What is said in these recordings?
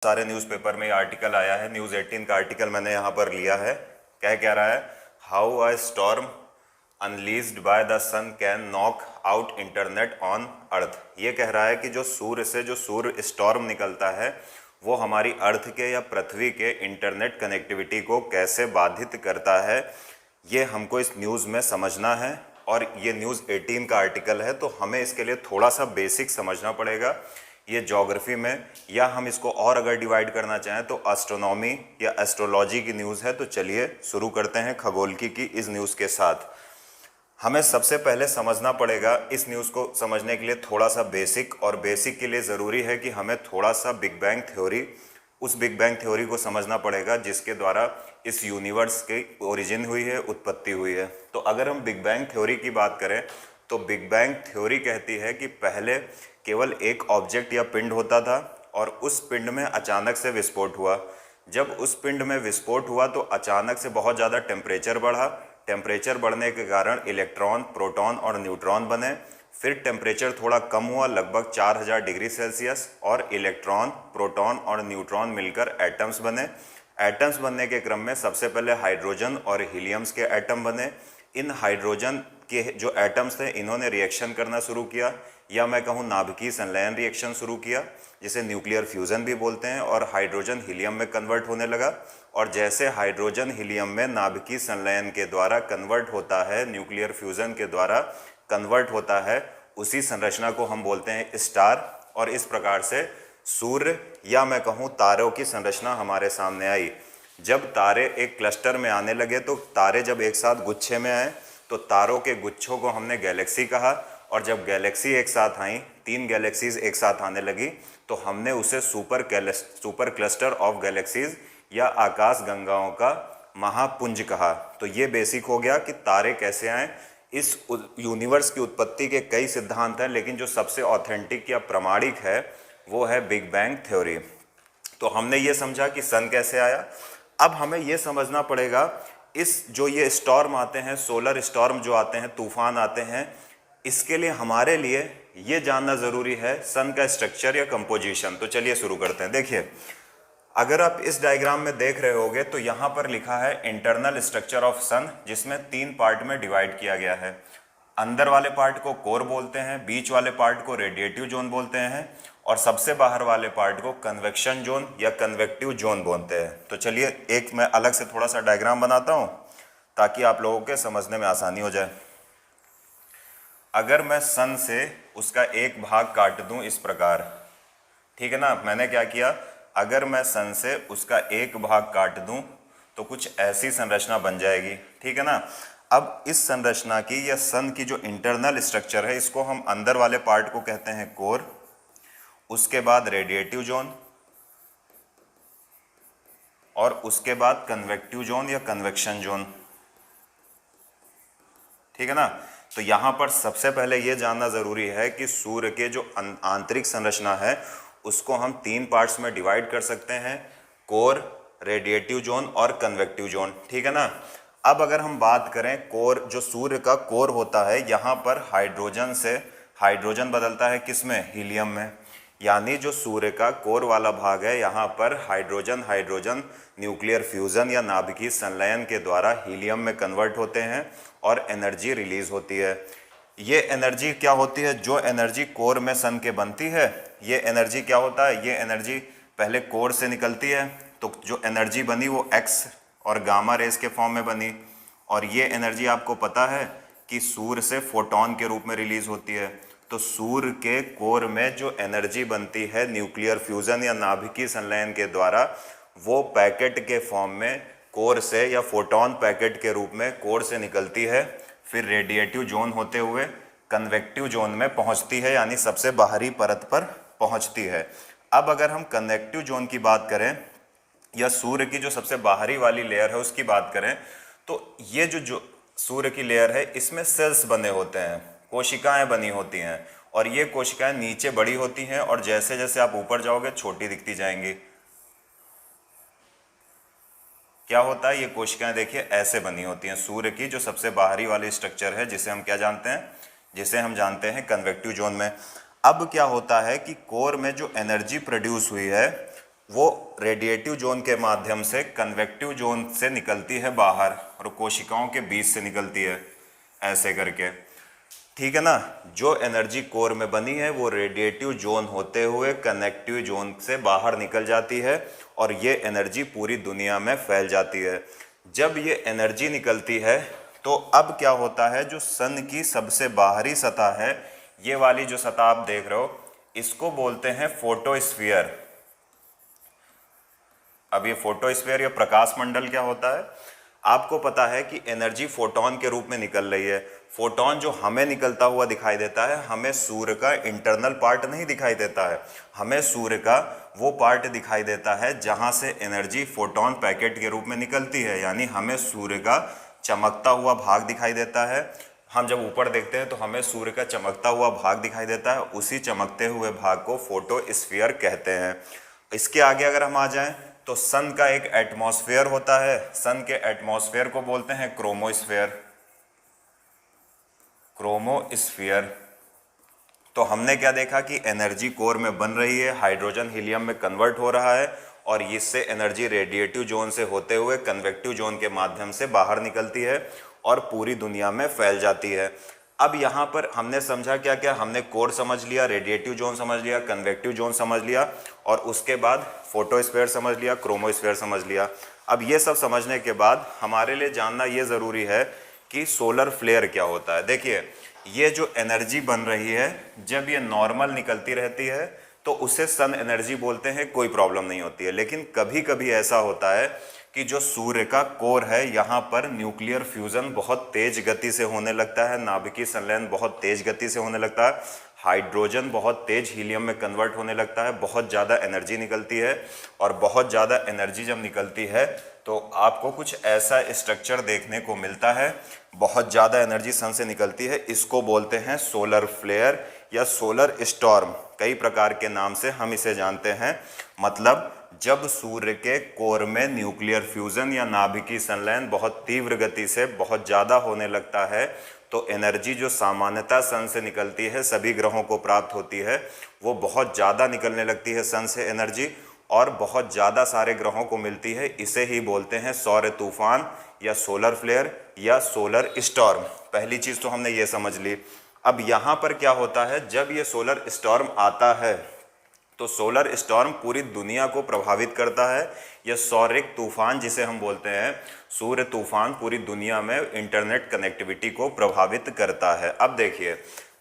सारे न्यूज़पेपर में आर्टिकल आया है। न्यूज़ 18 का आर्टिकल मैंने यहाँ पर लिया है। कह रहा है, how a storm unleashed by the sun can knock out internet on earth. ये कह रहा है कि जो सूर्य से जो सूर्य स्टॉर्म निकलता है वो हमारी अर्थ के या पृथ्वी के इंटरनेट कनेक्टिविटी को कैसे बाधित करता है, ये हमको इस न्यूज़ में समझना है। और ये न्यूज़ 18 का आर्टिकल है, तो हमें इसके लिए थोड़ा सा बेसिक समझना पड़ेगा। ये ज्योग्राफी में, या हम इसको और अगर डिवाइड करना चाहें तो एस्ट्रोनॉमी या एस्ट्रोलॉजी की न्यूज़ है। तो चलिए शुरू करते हैं खगोलकी की इस न्यूज़ के साथ। हमें सबसे पहले समझना पड़ेगा इस न्यूज़ को समझने के लिए थोड़ा सा बेसिक, और बेसिक के लिए ज़रूरी है कि हमें थोड़ा सा बिग बैंग थ्योरी, उस बिग बैंग थ्योरी को समझना पड़ेगा जिसके द्वारा इस यूनिवर्स की ओरिजिन हुई है, उत्पत्ति हुई है। तो अगर हम बिग बैंग थ्योरी की बात करें तो बिग बैंग थ्योरी कहती है कि पहले केवल एक ऑब्जेक्ट या पिंड होता था और उस पिंड में अचानक से विस्फोट हुआ। जब उस पिंड में विस्फोट हुआ तो अचानक से बहुत ज़्यादा टेम्परेचर बढ़ा। टेम्परेचर बढ़ने के कारण इलेक्ट्रॉन, प्रोटॉन और न्यूट्रॉन बने। फिर टेम्परेचर थोड़ा कम हुआ, लगभग 4000 डिग्री सेल्सियस, और इलेक्ट्रॉन, प्रोटॉन और न्यूट्रॉन मिलकर एटम्स बने। एटम्स बनने के क्रम में सबसे पहले हाइड्रोजन और हीलियम्स के एटम बने। इन हाइड्रोजन के जो एटम्स थे इन्होंने रिएक्शन करना शुरू किया, या मैं कहूँ नाभिकीय संलयन रिएक्शन शुरू किया, जिसे न्यूक्लियर फ्यूज़न भी बोलते हैं, और हाइड्रोजन हीलियम में कन्वर्ट होने लगा। और जैसे हाइड्रोजन हीलियम में नाभिकीय संलयन के द्वारा कन्वर्ट होता है, न्यूक्लियर फ्यूज़न के द्वारा कन्वर्ट होता है, उसी संरचना को हम बोलते हैं स्टार। और इस प्रकार से सूर्य, या मैं कहूँ तारों की संरचना हमारे सामने आई। जब तारे एक क्लस्टर में आने लगे, तो तारे जब एक साथ गुच्छे में आए तो तारों के गुच्छों को हमने गैलेक्सी कहा। और जब गैलेक्सी एक साथ आई, 3 गैलेक्सीज एक साथ आने लगी, तो हमने उसे सुपर क्लस्टर ऑफ गैलेक्सीज या आकाश गंगाओं का महापुंज कहा। तो ये बेसिक हो गया कि तारे कैसे आए। इस यूनिवर्स की उत्पत्ति के कई सिद्धांत हैं, लेकिन जो सबसे ऑथेंटिक या प्रमाणिक है वो है बिग बैंग थ्योरी। तो हमने ये समझा कि सन कैसे आया। अब हमें ये समझना पड़ेगा इस जो ये स्टॉर्म आते हैं, सोलर स्टॉर्म जो आते हैं, तूफान आते हैं, इसके लिए हमारे लिए ये जानना ज़रूरी है सन का स्ट्रक्चर या कंपोजिशन। तो चलिए शुरू करते हैं। देखिए, अगर आप इस डायग्राम में देख रहे होगे तो यहाँ पर लिखा है इंटरनल स्ट्रक्चर ऑफ सन, जिसमें 3 पार्ट में डिवाइड किया गया है। अंदर वाले पार्ट को कोर बोलते हैं, बीच वाले पार्ट को रेडिएटिव जोन बोलते हैं, और सबसे बाहर वाले पार्ट को कन्वेक्शन जोन या कन्वेक्टिव जोन बोलते हैं। तो चलिए एक मैं अलग से थोड़ा सा डायग्राम बनाता हूँ ताकि आप लोगों के समझने में आसानी हो जाए। अगर मैं सन से उसका एक भाग काट दूं इस प्रकार, ठीक है ना, मैंने क्या किया, अगर मैं सन से उसका एक भाग काट दूं तो कुछ ऐसी संरचना बन जाएगी, ठीक है ना। अब इस संरचना की या सन की जो इंटरनल स्ट्रक्चर है, इसको हम अंदर वाले पार्ट को कहते हैं कोर, उसके बाद रेडिएटिव जोन, और उसके बाद कन्वेक्टिव जोन या कन्वेक्शन जोन, ठीक है ना। तो यहाँ पर सबसे पहले ये जानना ज़रूरी है कि सूर्य के जो आंतरिक संरचना है उसको हम 3 पार्ट्स में डिवाइड कर सकते हैं, कोर, रेडिएटिव जोन और कन्वेक्टिव जोन, ठीक है ना। अब अगर हम बात करें कोर, जो सूर्य का कोर होता है, यहाँ पर हाइड्रोजन से हाइड्रोजन बदलता है किसमें, हीलियम में। यानी जो सूर्य का कोर वाला भाग है, यहाँ पर हाइड्रोजन हाइड्रोजन न्यूक्लियर फ्यूज़न या नाभिकीय संलयन के द्वारा हीलियम में कन्वर्ट होते हैं और एनर्जी रिलीज होती है। ये एनर्जी क्या होती है, जो एनर्जी कोर में सन के बनती है, ये एनर्जी क्या होता है, ये एनर्जी पहले कोर से निकलती है। तो जो एनर्जी बनी वो एक्स और गामा रेस के फॉर्म में बनी, और ये एनर्जी आपको पता है कि सूर्य से फोटोन के रूप में रिलीज होती है। तो सूर्य के कोर में जो एनर्जी बनती है न्यूक्लियर फ्यूज़न या नाभिकीय संलयन के द्वारा, वो पैकेट के फॉर्म में कोर से या फोटोन पैकेट के रूप में कोर से निकलती है, फिर रेडिएटिव जोन होते हुए कन्वेक्टिव जोन में पहुंचती है, यानी सबसे बाहरी परत पर पहुंचती है। अब अगर हम कन्वेक्टिव जोन की बात करें या सूर्य की जो सबसे बाहरी वाली लेयर है उसकी बात करें, तो ये जो सूर्य की लेयर है इसमें सेल्स बने होते हैं, कोशिकाएं बनी होती हैं, और ये कोशिकाएं नीचे बड़ी होती हैं और जैसे जैसे आप ऊपर जाओगे छोटी दिखती जाएंगी। क्या होता है, ये कोशिकाएं देखिए ऐसे बनी होती हैं। सूर्य की जो सबसे बाहरी वाली स्ट्रक्चर है जिसे हम क्या जानते हैं, जिसे हम जानते हैं कन्वेक्टिव जोन में। अब क्या होता है कि कोर में जो एनर्जी प्रोड्यूस हुई है वो रेडिएटिव जोन के माध्यम से कन्वेक्टिव जोन से निकलती है बाहर और कोशिकाओं के बीच से निकलती है ऐसे करके, ठीक है ना। जो एनर्जी कोर में बनी है वो रेडिएटिव जोन होते हुए कनेक्टिव जोन से बाहर निकल जाती है और ये एनर्जी पूरी दुनिया में फैल जाती है। जब ये एनर्जी निकलती है तो अब क्या होता है, जो सन की सबसे बाहरी सतह है, ये वाली जो सतह आप देख रहे हो, इसको बोलते हैं फोटोस्फीयर। अब ये फोटोस्फीयर या प्रकाश मंडल क्या होता है, आपको पता है कि एनर्जी फोटोन के रूप में निकल रही है। फोटोन जो हमें निकलता हुआ दिखाई देता है, हमें सूर्य का इंटरनल पार्ट नहीं दिखाई देता है, हमें सूर्य का वो पार्ट दिखाई देता है जहां से एनर्जी फोटोन पैकेट के रूप में निकलती है, यानी हमें सूर्य का चमकता हुआ भाग दिखाई देता है। हम जब ऊपर देखते हैं तो हमें सूर्य का चमकता हुआ भाग दिखाई देता है, उसी चमकते हुए भाग को फोटोस्फीयर कहते हैं। इसके आगे अगर हम आ जाएं तो सन का एक एटमॉस्फेयर होता है, सन के एटमॉस्फेयर को बोलते हैं क्रोमोस्फेयर। क्रोमोस्फीयर। तो हमने क्या देखा कि एनर्जी कोर में बन रही है, हाइड्रोजन हीलियम में कन्वर्ट हो रहा है और इससे एनर्जी रेडिएटिव जोन से होते हुए कन्वेक्टिव जोन के माध्यम से बाहर निकलती है और पूरी दुनिया में फैल जाती है। अब यहाँ पर हमने समझा क्या क्या, हमने कोर समझ लिया, रेडिएटिव जोन समझ लिया, कन्वेक्टिव जोन समझ लिया और उसके बाद फोटोस्फीयर समझ लिया, क्रोमोस्फीयर समझ लिया। अब ये सब समझने के बाद हमारे लिए जानना ये ज़रूरी है कि सोलर फ्लेयर क्या होता है। देखिए, ये जो एनर्जी बन रही है, जब ये नॉर्मल निकलती रहती है तो उसे सन एनर्जी बोलते हैं, कोई प्रॉब्लम नहीं होती है। लेकिन कभी कभी ऐसा होता है कि जो सूर्य का कोर है, यहाँ पर न्यूक्लियर फ्यूजन बहुत तेज गति से होने लगता है, नाभिकीय संलयन बहुत तेज गति से होने लगता है, हाइड्रोजन बहुत तेज हीलियम में कन्वर्ट होने लगता है, बहुत ज़्यादा एनर्जी निकलती है। और बहुत ज़्यादा एनर्जी जब निकलती है तो आपको कुछ ऐसा स्ट्रक्चर देखने को मिलता है, बहुत ज़्यादा एनर्जी सन से निकलती है, इसको बोलते हैं सोलर फ्लेयर या सोलर स्टॉर्म। कई प्रकार के नाम से हम इसे जानते हैं। मतलब जब सूर्य के कोर में न्यूक्लियर फ्यूजन या नाभिकीय संलयन बहुत तीव्र गति से बहुत ज़्यादा होने लगता है तो एनर्जी जो सामान्यतः सन से निकलती है, सभी ग्रहों को प्राप्त होती है, वो बहुत ज़्यादा निकलने लगती है सन से एनर्जी और बहुत ज़्यादा सारे ग्रहों को मिलती है। इसे ही बोलते हैं सौर तूफान या सोलर फ्लेयर या सोलर स्टॉर्म। पहली चीज़ तो हमने ये समझ ली। अब यहाँ पर क्या होता है, जब ये सोलर स्टॉर्म आता है तो सोलर स्टॉर्म पूरी दुनिया को प्रभावित करता है। यह सौरिक तूफान जिसे हम बोलते हैं, सूर्य तूफान, पूरी दुनिया में इंटरनेट कनेक्टिविटी को प्रभावित करता है। अब देखिए,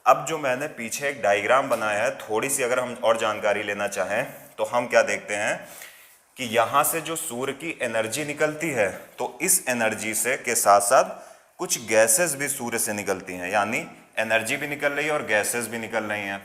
अब जो मैंने पीछे एक डायग्राम बनाया है, थोड़ी सी अगर हम और जानकारी लेना चाहें तो हम क्या देखते हैं कि यहाँ से जो सूर्य की एनर्जी निकलती है तो इस एनर्जी से के साथ साथ कुछ गैसेस भी सूर्य से निकलती हैं, यानी एनर्जी भी निकल रही है और गैसेस भी निकल रही हैं।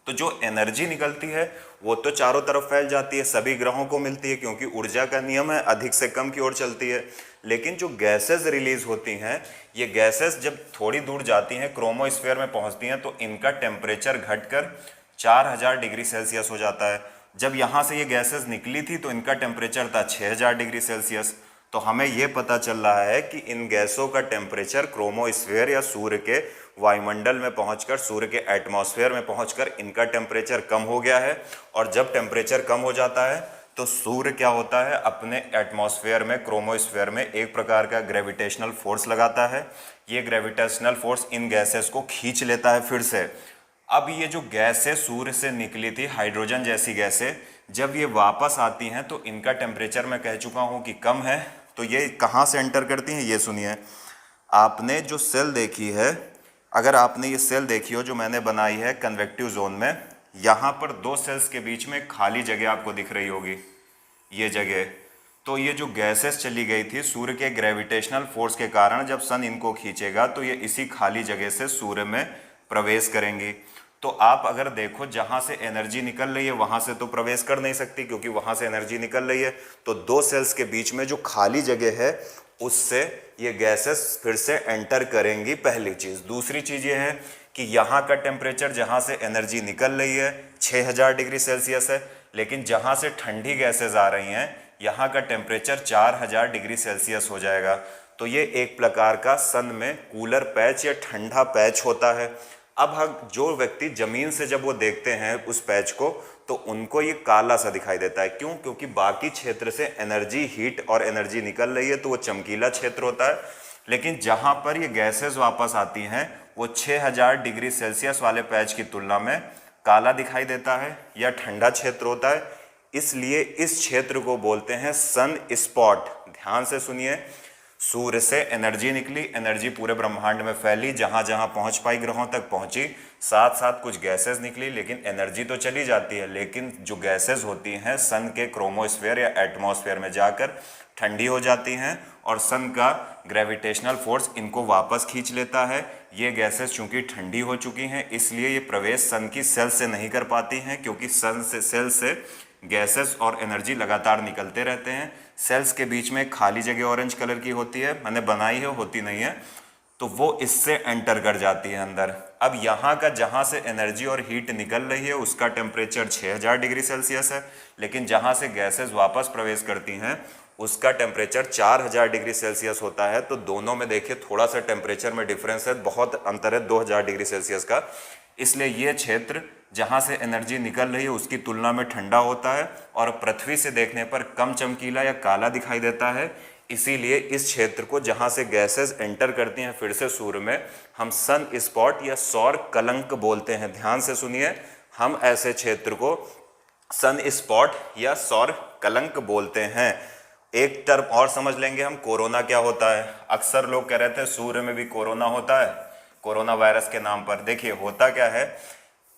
तो जो एनर्जी निकलती है वो तो चारों तरफ फैल जाती है, सभी ग्रहों को मिलती है, क्योंकि ऊर्जा का नियम है, अधिक से कम की ओर चलती है। लेकिन जो गैसेस रिलीज होती हैं, ये गैसेस जब थोड़ी दूर जाती हैं, क्रोमोस्फीयर में पहुंचती हैं, तो इनका टेम्परेचर घटकर 4000 डिग्री सेल्सियस हो जाता है। जब यहाँ से ये गैसेस निकली थी तो इनका टेम्परेचर था 6000 डिग्री सेल्सियस। तो हमें ये पता चल रहा है कि इन गैसों का टेम्परेचर क्रोमोस्फीयर या सूर्य के वायुमंडल में पहुंचकर, सूर्य के एटमॉस्फेयर में पहुंचकर इनका टेम्परेचर कम हो गया है। और जब टेम्परेचर कम हो जाता है तो सूर्य क्या होता है, अपने एटमॉस्फेयर में, क्रोमोस्फीयर में एक प्रकार का ग्रेविटेशनल फोर्स लगाता है। ये ग्रेविटेशनल फोर्स इन गैसेस को खींच लेता है फिर से। अब ये जो गैसें सूर्य से निकली थी, हाइड्रोजन जैसी गैसें, जब ये वापस आती हैं तो इनका टेम्परेचर मैं कह चुका हूँ कि कम है। तो ये कहाँ से एंटर करती हैं, ये सुनिए। आपने जो सेल देखी है, अगर आपने ये सेल देखी हो जो मैंने बनाई है कन्वेक्टिव जोन में, यहाँ पर दो सेल्स के बीच में खाली जगह आपको दिख रही होगी, ये जगह। तो ये जो गैसेस चली गई थी सूर्य के ग्रेविटेशनल फोर्स के कारण, जब सन इनको खींचेगा तो ये इसी खाली जगह से सूर्य में प्रवेश करेंगी। तो आप अगर देखो, जहाँ से एनर्जी निकल रही है वहाँ से तो प्रवेश कर नहीं सकती, क्योंकि वहाँ से एनर्जी निकल रही है। तो दो सेल्स के बीच में जो खाली जगह है उससे ये गैसेस फिर से एंटर करेंगी, पहली चीज़। दूसरी चीज़ ये है कि यहाँ का टेम्परेचर, जहाँ से एनर्जी निकल रही है, 6000 डिग्री सेल्सियस है, लेकिन जहाँ से ठंडी गैसेज आ रही हैं यहाँ का टेम्परेचर 4000 डिग्री सेल्सियस हो जाएगा। तो ये एक प्रकार का सन में कूलर पैच या ठंडा पैच होता है। अब हम, जो व्यक्ति ज़मीन से जब वो देखते हैं उस पैच को, तो उनको ये काला सा दिखाई देता है। क्यों? क्योंकि बाकी क्षेत्र से एनर्जी, हीट और एनर्जी निकल रही है, तो वो चमकीला क्षेत्र होता है। लेकिन जहां पर ये गैसेस वापस आती हैं वो 6000 डिग्री सेल्सियस वाले पैच की तुलना में काला दिखाई देता है या ठंडा क्षेत्र होता है। इसलिए इस क्षेत्र को बोलते हैं सन स्पॉट। ध्यान से सुनिए, सूर्य से एनर्जी निकली, एनर्जी पूरे ब्रह्मांड में फैली, जहां जहां पहुंच पाई ग्रहों तक पहुंची, साथ साथ कुछ गैसेस निकली, लेकिन एनर्जी तो चली जाती है, लेकिन जो गैसेस होती हैं सन के क्रोमोस्फेयर या एटमॉस्फेयर में जाकर ठंडी हो जाती हैं और सन का ग्रेविटेशनल फोर्स इनको वापस खींच लेता है। ये गैसेस चूंकि ठंडी हो चुकी हैं इसलिए ये प्रवेश सन की सेल से नहीं कर पाती हैं, क्योंकि सन से सेल से गैसेस और एनर्जी लगातार निकलते रहते हैं। सेल्स के बीच में खाली जगह ऑरेंज कलर की होती है, मैंने बनाई है, होती नहीं है, तो वो इससे एंटर कर जाती है अंदर। अब यहाँ का जहाँ से एनर्जी और हीट निकल रही है उसका टेम्परेचर 6000 डिग्री सेल्सियस है, लेकिन जहाँ से गैसेस वापस प्रवेश करती हैं उसका टेम्परेचर 4000 डिग्री सेल्सियस होता है। तो दोनों में देखिए थोड़ा सा टेम्परेचर में डिफरेंस है, बहुत अंतर है 2000 डिग्री सेल्सियस का। इसलिए ये क्षेत्र जहाँ से एनर्जी निकल रही है उसकी तुलना में ठंडा होता है और पृथ्वी से देखने पर कम चमकीला या काला दिखाई देता है। इसीलिए इस क्षेत्र को जहाँ से गैसेस एंटर करती हैं फिर से सूर्य में, हम सन स्पॉट या सौर कलंक बोलते हैं। ध्यान से सुनिए, हम ऐसे क्षेत्र को सन स्पॉट या सौर कलंक बोलते हैं। एक टर्म और समझ लेंगे हम, कोरोना क्या होता है। अक्सर लोग कह रहे थे सूर्य में भी कोरोना होता है, कोरोना वायरस के नाम पर। देखिए होता क्या है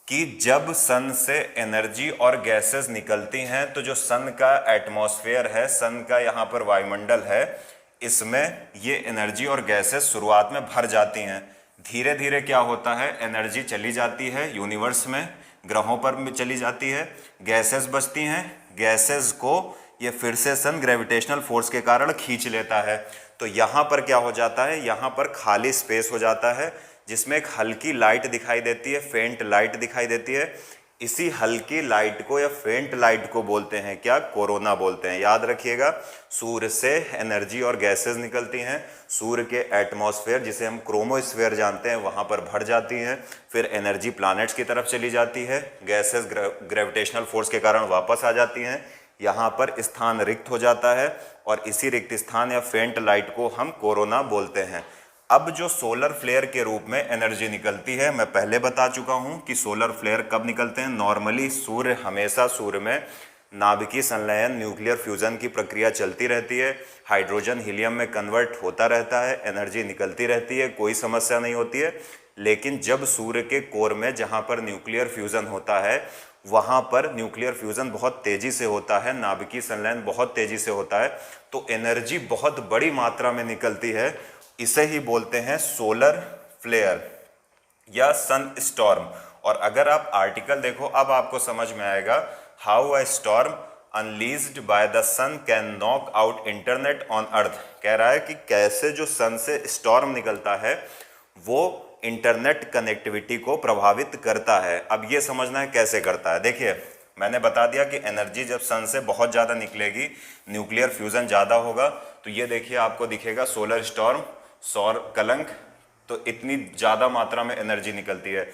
कि जब सन से एनर्जी और गैसेस निकलती हैं तो जो सन का एटमॉस्फेयर है, सन का यहाँ पर वायुमंडल है, इसमें ये एनर्जी और गैसेस शुरुआत में भर जाती हैं। धीरे धीरे क्या होता है, एनर्जी चली जाती है यूनिवर्स में, ग्रहों पर भी चली जाती है, गैसेस बचती हैं। गैसेस को ये फिर से सन ग्रेविटेशनल फोर्स के कारण खींच लेता है। तो यहाँ पर क्या हो जाता है, यहाँ पर खाली स्पेस हो जाता है जिसमें एक हल्की लाइट दिखाई देती है, फेंट लाइट दिखाई देती है। इसी हल्की लाइट को या फेंट लाइट को बोलते हैं क्या, कोरोना बोलते हैं। याद रखिएगा, सूर्य से एनर्जी और गैसेस निकलती हैं, सूर्य के एटमॉस्फेयर जिसे हम क्रोमोस्फेयर जानते हैं वहाँ पर भर जाती हैं, फिर एनर्जी प्लैनेट्स की तरफ चली जाती है, गैसेस ग्रेविटेशनल फोर्स के कारण वापस आ जाती हैं, यहाँ पर स्थान रिक्त हो जाता है और इसी रिक्त स्थान या फेंट लाइट को हम कोरोना बोलते हैं। अब जो सोलर फ्लेयर के रूप में एनर्जी निकलती है, मैं पहले बता चुका हूं कि सोलर फ्लेयर कब निकलते हैं। नॉर्मली सूर्य हमेशा सूर्य में नाभिकीय संलयन, न्यूक्लियर फ्यूजन की प्रक्रिया चलती रहती है, हाइड्रोजन हीलियम में कन्वर्ट होता रहता है, एनर्जी निकलती रहती है, कोई समस्या नहीं होती है। लेकिन जब सूर्य के कोर में जहाँ पर न्यूक्लियर फ्यूजन होता है वहाँ पर न्यूक्लियर फ्यूजन बहुत तेज़ी से होता है, नाभिकीय संलयन बहुत तेज़ी से होता है, तो एनर्जी बहुत बड़ी मात्रा में निकलती है। इसे ही बोलते हैं सोलर फ्लेयर या सन स्टॉर्म। और अगर आप आर्टिकल देखो अब आपको समझ में आएगा, how a storm unleashed by the sun can knock out internet on earth. कह रहा है कि कैसे जो सन से स्टॉर्म निकलता है वो इंटरनेट कनेक्टिविटी को प्रभावित करता है। अब ये समझना है कैसे करता है। देखिए मैंने बता दिया कि एनर्जी जब सन से बहुत ज़्यादा निकलेगी, न्यूक्लियर फ्यूजन ज़्यादा होगा, तो ये देखिए आपको दिखेगा सोलर स्टॉर्म, सौर कलंक, तो इतनी ज़्यादा मात्रा में एनर्जी निकलती है।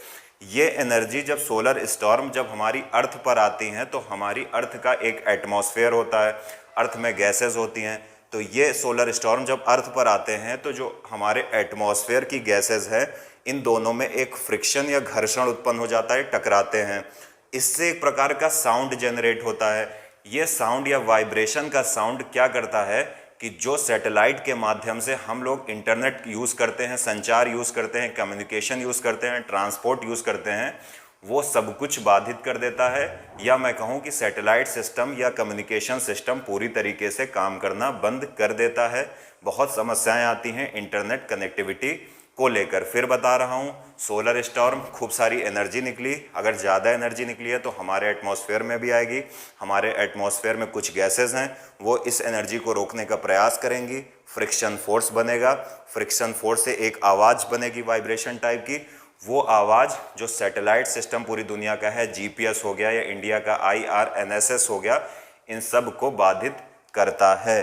ये एनर्जी जब सोलर स्टॉर्म जब हमारी अर्थ पर आती हैं तो हमारी अर्थ का एक एटमॉस्फेयर होता है, अर्थ में गैसेस होती हैं, तो ये सोलर स्टॉर्म जब अर्थ पर आते हैं तो जो हमारे एटमॉस्फेयर की गैसेस है इन दोनों में एक फ्रिक्शन या घर्षण उत्पन्न हो जाता है, टकराते हैं। इससे एक प्रकार का साउंड जनरेट होता है। ये साउंड या वाइब्रेशन का साउंड क्या करता है कि जो सैटेलाइट के माध्यम से हम लोग इंटरनेट यूज़ करते हैं, संचार यूज़ करते हैं, कम्युनिकेशन यूज़ करते हैं, ट्रांसपोर्ट यूज़ करते हैं, वो सब कुछ बाधित कर देता है। या मैं कहूँ कि सैटेलाइट सिस्टम या कम्युनिकेशन सिस्टम पूरी तरीके से काम करना बंद कर देता है। बहुत समस्याएं आती हैं इंटरनेट कनेक्टिविटी को लेकर। फिर बता रहा हूँ, सोलर स्टॉर्म, खूब सारी एनर्जी निकली, अगर ज़्यादा एनर्जी निकली है तो हमारे एटमॉस्फेयर में भी आएगी। हमारे एटमॉस्फेयर में कुछ गैसेस हैं, वो इस एनर्जी को रोकने का प्रयास करेंगी, फ्रिक्शन फोर्स बनेगा, फ्रिक्शन फोर्स से एक आवाज़ बनेगी वाइब्रेशन टाइप की। वो आवाज़ जो सैटेलाइट सिस्टम पूरी दुनिया का है, जीपीएस हो गया या इंडिया का IRNSS हो गया, इन सब को बाधित करता है।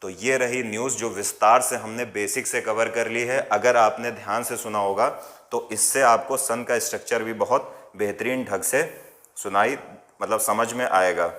तो ये रही न्यूज़ जो विस्तार से हमने बेसिक से कवर कर ली है। अगर आपने ध्यान से सुना होगा तो इससे आपको सन का स्ट्रक्चर भी बहुत बेहतरीन ढंग से मतलब समझ में आएगा।